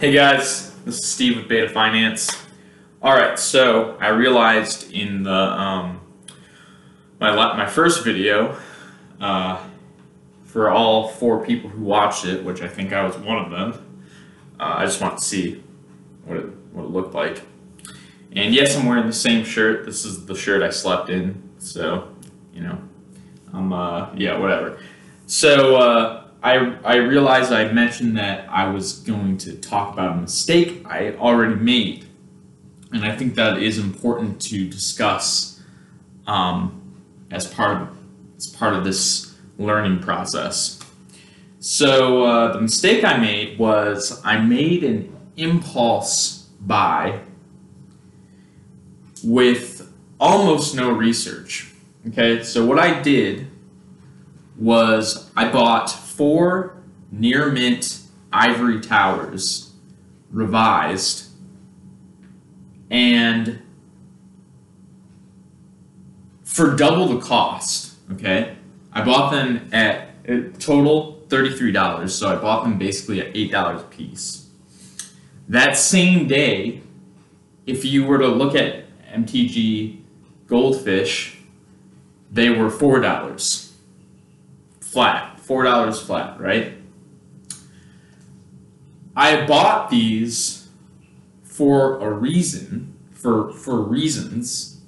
Hey guys, this is Steve with Beta Finance. Alright, so I realized in the my first video, for all 4 people who watched it, which I think I was one of them, I just want to see what it looked like. And yes, I'm wearing the same shirt. This is the shirt I slept in, so, you know, yeah, whatever. So, I realized I mentioned that I was going to talk about a mistake I already made, and I think that is important to discuss as part of this learning process. So the mistake I made was I made an impulse buy with almost no research. Okay, so what I did was I bought 4 near mint ivory towers, revised, and for double the cost. Okay, I bought them at a total $33, so I bought them basically at $8 a piece. That same day, if you were to look at MTG Goldfish, they were $4 flat, $4 flat, right? I bought these for a reason, for reasons.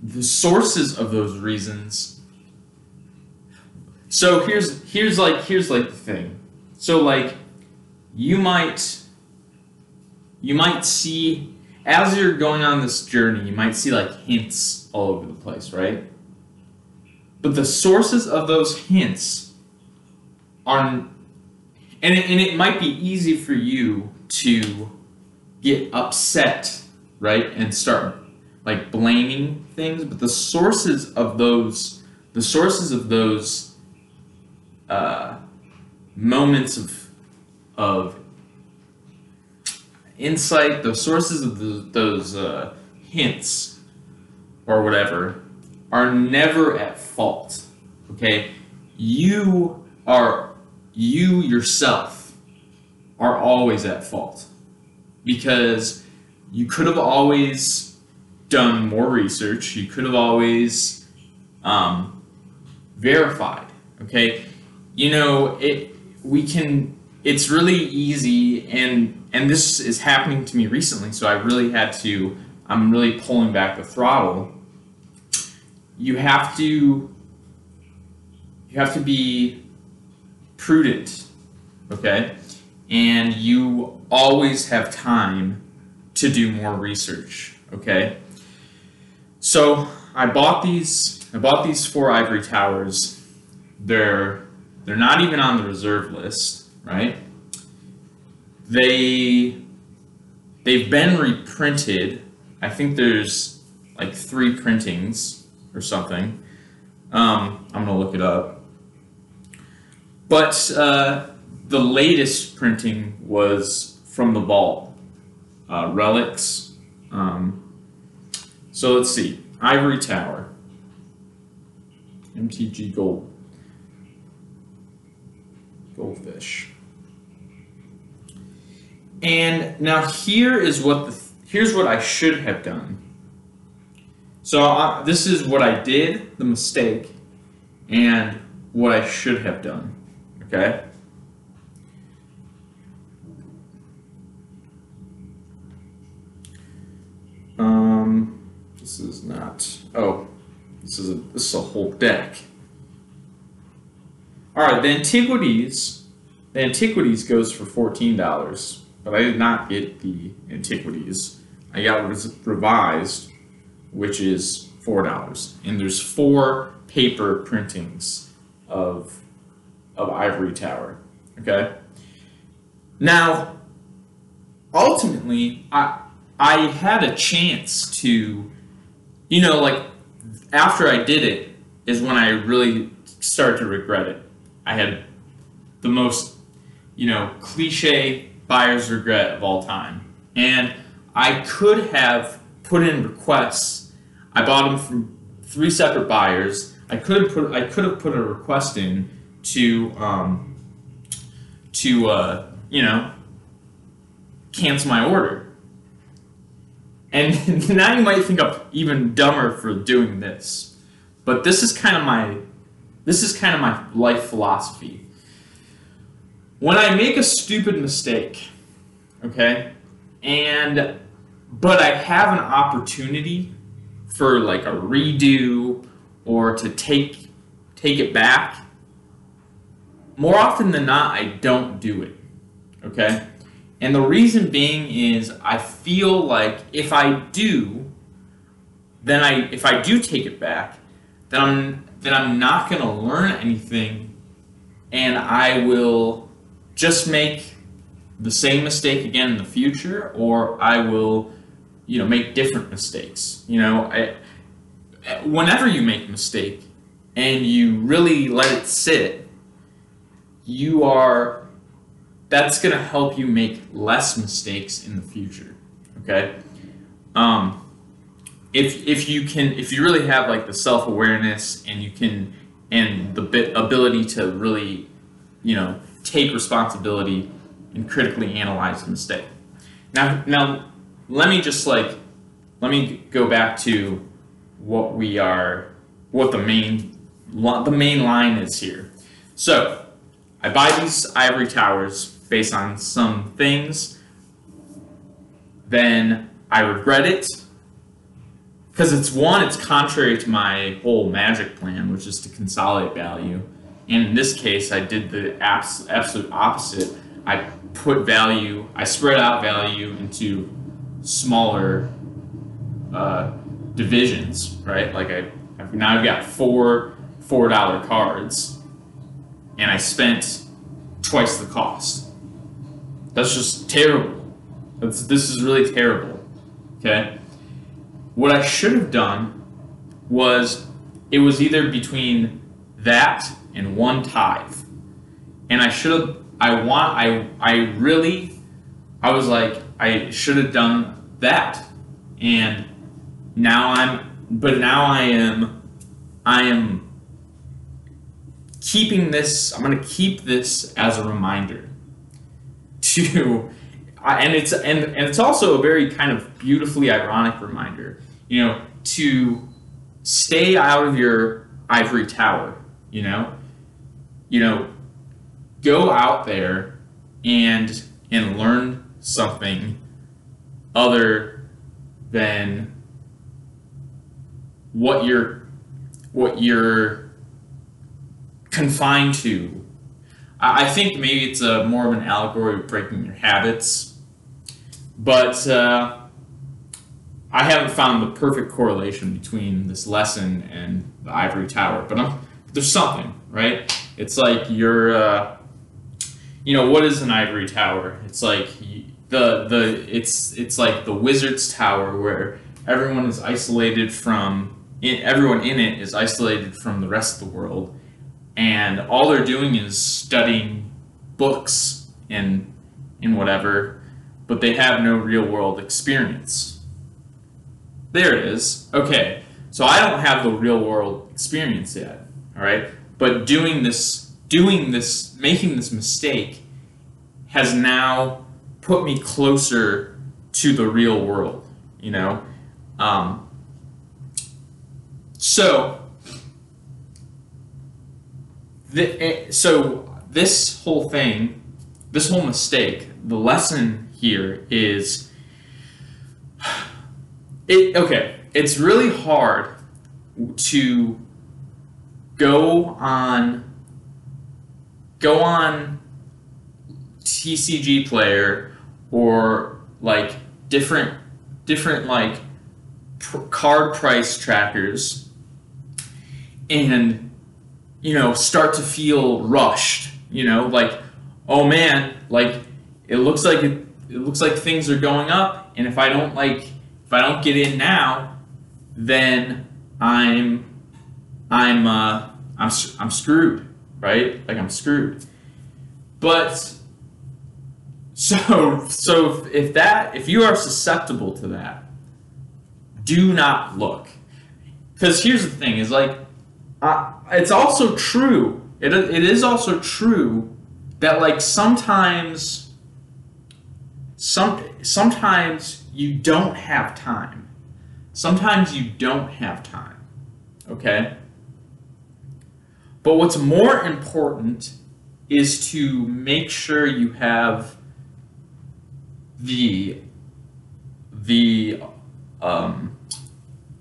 The sources of those reasons. So here's like the thing. So like you might see, as you're going on this journey, you might see like hints all over the place, right? But the sources of those hints are, and it might be easy for you to get upset, right, and start like blaming things. But the sources of those moments of insight, the sources of those hints or whatever, are never at fault. Okay, you yourself are always at fault, because you could have always done more research. You could have always verified. Okay, you know, it's really easy, and this is happening to me recently, so I'm really pulling back the throttle. You have to be prudent, okay? And you always have time to do more research, okay? So I bought these 4 ivory towers. They're not even on the reserve list, right? They've been reprinted. I think there's like 3 printings or something. I'm gonna look it up. But the latest printing was from the vault, relics. So let's see, ivory tower, MTG Goldfish. And now here's what I should have done. So this is what I did, the mistake, and what I should have done, okay? This is not, oh, this is a whole deck. All right, the Antiquities goes for $14, but I did not get the Antiquities. I got revised, which is $4, and there's 4 paper printings of Ivory Tower. Okay. Now, ultimately, I had a chance to, you know, like after I did it is when I really started to regret it. I had the most, you know, cliche buyer's regret of all time, and I could have put in requests. I bought them from 3 separate buyers. I could have put a request in to you know, cancel my order. And now you might think I'm even dumber for doing this, but this is kind of my life philosophy. When I make a stupid mistake, okay, but I have an opportunity for like a redo or to take it back, more often than not, I don't do it, okay? And the reason being is I feel like if I do take it back, then I'm not going to learn anything, and I will just make the same mistake again in the future, or I will, make different mistakes. Whenever you make a mistake and you really let it sit, that's going to help you make less mistakes in the future. Okay. If you really have like the self-awareness and the ability to really, take responsibility and critically analyze the mistake. Now let me go back to what the main line is here. So I buy these ivory towers based on some things, then I regret it because it's contrary to my whole magic plan, which is to consolidate value. And in this case, I did the absolute opposite. I spread out value into smaller divisions, right? Like now I've got four $4 cards, and I spent twice the cost. That's just terrible. This is really terrible. Okay? What I should have done was, it was either between that and 1 tithe. And I should have, I should have done that. And now I am keeping this, I'm going to keep this as a reminder and it's also a very kind of beautifully ironic reminder, to stay out of your ivory tower, go out there and learn something other than what you're confined to. I think maybe it's more of an allegory of breaking your habits, but I haven't found the perfect correlation between this lesson and the ivory tower. But there's something, right? It's like what is an ivory tower? It's like it's like the wizard's tower where everyone is isolated everyone in it is isolated from the rest of the world, and all they're doing is studying books and whatever, but they have no real world experience. There it is. Okay, so I don't have the real world experience yet, all right? But making this mistake has now put me closer to the real world, So this whole thing, this whole mistake, the lesson here is, it's really hard to go on TCG Player or like different like card price trackers and start to feel rushed, like, oh man, like it looks like things are going up, and if I don't get in now, then I'm screwed, right? Like I'm screwed. But so if you are susceptible to that, do not look. Because here's the thing: is like, it's also true. It is also true that like sometimes Sometimes you don't have time. Sometimes you don't have time. Okay? But what's more important is to make sure you have the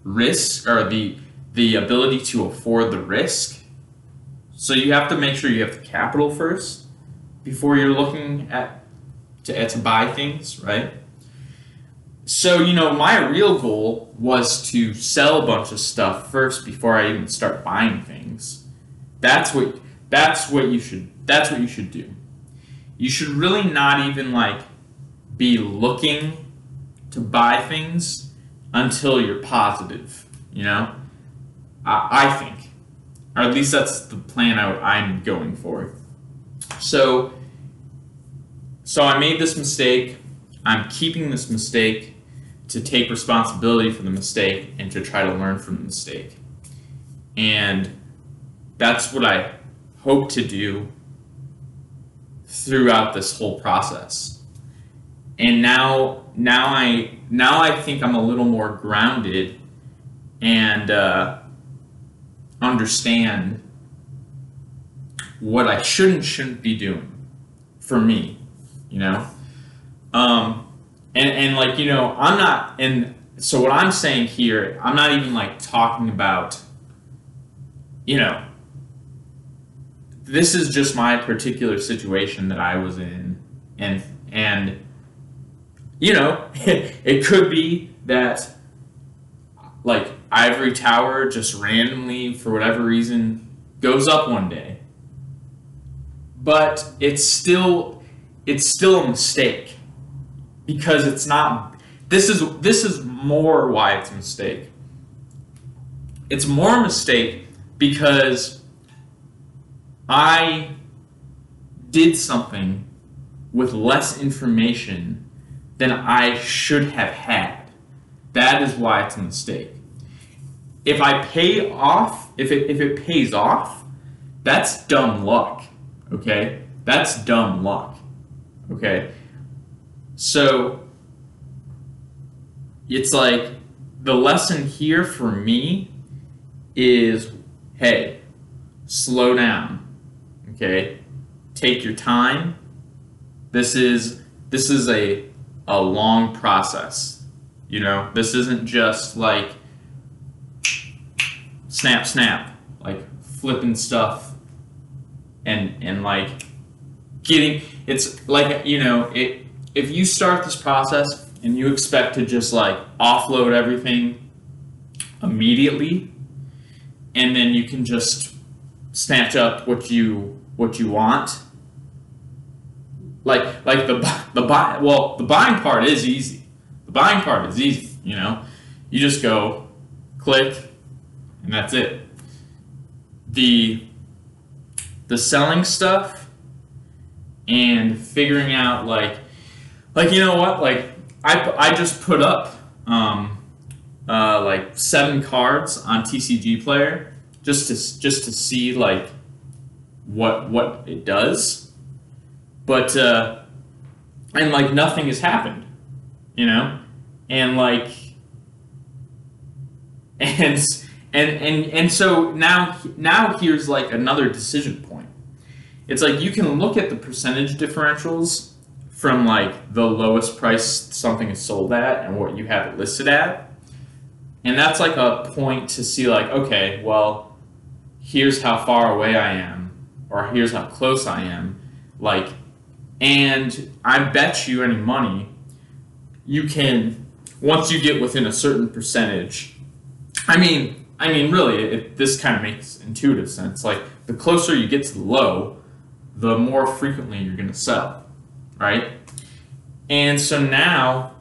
risk, or the ability to afford the risk. So you have to make sure you have the capital first before you're looking to buy things, right? So, my real goal was to sell a bunch of stuff first before I even start buying things. That's what you should do. You should really not even be looking to buy things until you're positive, I think. Or at least that's the plan I'm going for. So I made this mistake. I'm keeping this mistake to take responsibility for the mistake and to try to learn from the mistake. And that's what I hope to do throughout this whole process. And now I think I'm a little more grounded and understand what I shouldn't be doing for me, I'm not, and so what I'm saying here, I'm not even talking about, this is just my particular situation that I was in, and it could be that Ivory Tower just randomly, for whatever reason, goes up one day. But it's still a mistake, because it's not. This is more why it's a mistake. It's more a mistake because I did something with less information than I should have had. That is why it's a mistake. If it pays off, that's dumb luck. Okay? That's dumb luck. Okay? So it's the lesson here for me is, hey, slow down. Okay? Take your time. This is a long process. This isn't just snap, flipping stuff and getting, it's if you start this process and you expect to just offload everything immediately, and then you can just snatch up what you want, the buying part is easy. The buying part is easy, You just go click and that's it. The selling stuff and figuring out I just put up 7 cards on TCG Player just to see what it does, but and nothing has happened, and and so now here's another decision point. It's you can look at the percentage differentials from the lowest price something is sold at and what you have it listed at, and that's a point to see okay, well, here's how far away I am, or here's how close I am, and I bet you any money you can, once you get within a certain percentage, I mean really, this kind of makes intuitive sense. The closer you get to the low, the more frequently you're going to sell, right? And so now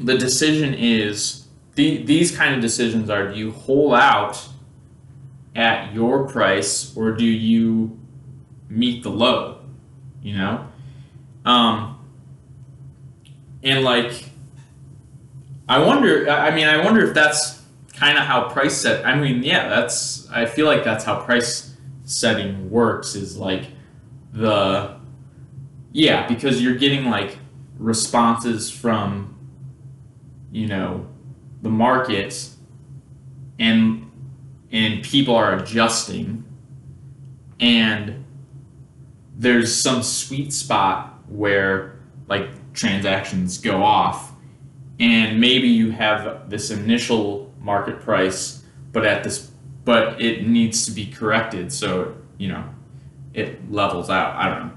the decision is, these kind of decisions are, do you hold out at your price or do you meet the low, and I wonder if that's kind of how price set. I feel that's how price setting works, is because you're getting responses from, you know, the market, and people are adjusting, and there's some sweet spot where like transactions go off, and maybe you have this initial market price, but it needs to be corrected, so you know it levels out. I don't know.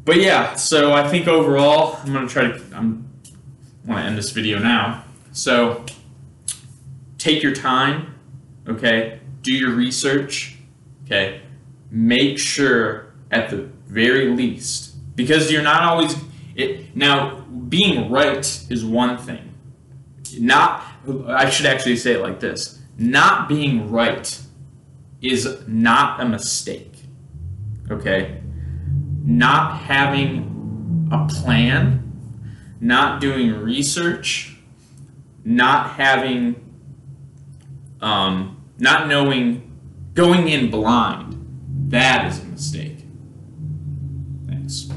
But yeah, so I think overall, I want to end this video now. So take your time, okay? Do your research, okay? Make sure at the very least, because you're not always, now being right is one thing. I should actually say it like this. Not being right is not a mistake, okay? Not having a plan, not doing research, not having, not knowing, going in blind, that is a mistake. Thanks.